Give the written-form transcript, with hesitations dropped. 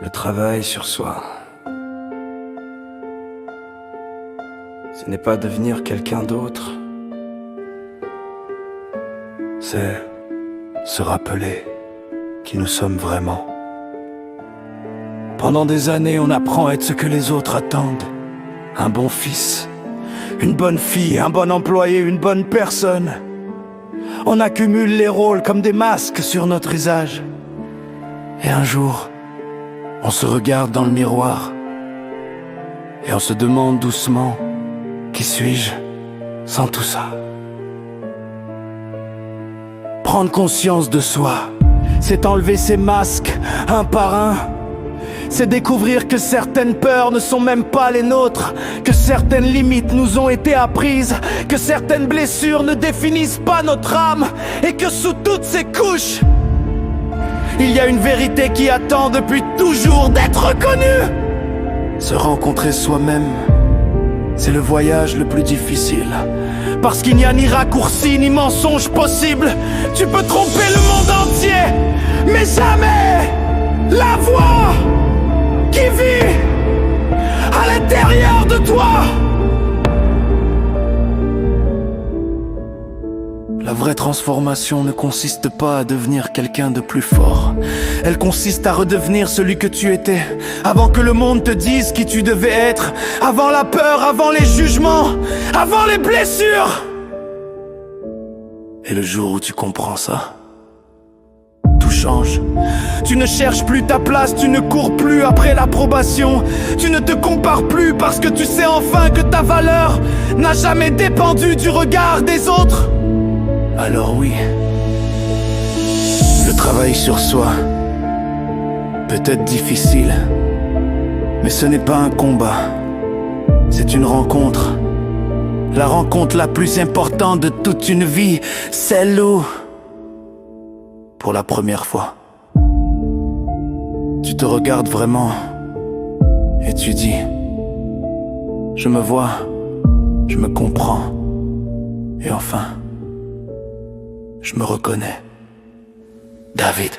Le travail sur soi, ce n'est pas devenir quelqu'un d'autre, c'est se rappeler qui nous sommes vraiment. Pendant des années, on apprend à être ce que les autres attendent. Un bon fils, une bonne fille, un bon employé, une bonne personne. On accumule les rôles comme des masques sur notre visage. Et un jour, on se regarde dans le miroir et on se demande doucement, qui suis-je sans tout ça? Prendre conscience de soi, c'est enlever ses masques un par un. C'est découvrir que certaines peurs ne sont même pas les nôtres, que certaines limites nous ont été apprises, que certaines blessures ne définissent pas notre âme, et que sous toutes ces couches, il y a une vérité qui attend depuis toujours d'être reconnue. Se rencontrer soi-même, c'est le voyage le plus difficile. Parce qu'il n'y a ni raccourci ni mensonge possible. Tu peux tromper le monde entier, mais jamais la voix qui vit à l'intérieur de toi. La vraie transformation ne consiste pas à devenir quelqu'un de plus fort. Elle consiste à redevenir celui que tu étais, avant que le monde te dise qui tu devais être, avant la peur, avant les jugements, avant les blessures. Et le jour où tu comprends ça, tout change. Tu ne cherches plus ta place, tu ne cours plus après l'approbation. Tu ne te compares plus parce que tu sais enfin que ta valeur n'a jamais dépendu du regard des autres. Alors oui, le travail sur soi peut être difficile, mais ce n'est pas un combat, c'est une rencontre. La rencontre la plus importante de toute une vie, celle où, pour la première fois, tu te regardes vraiment et tu dis, je me vois, je me comprends, et enfin, je me reconnais. David.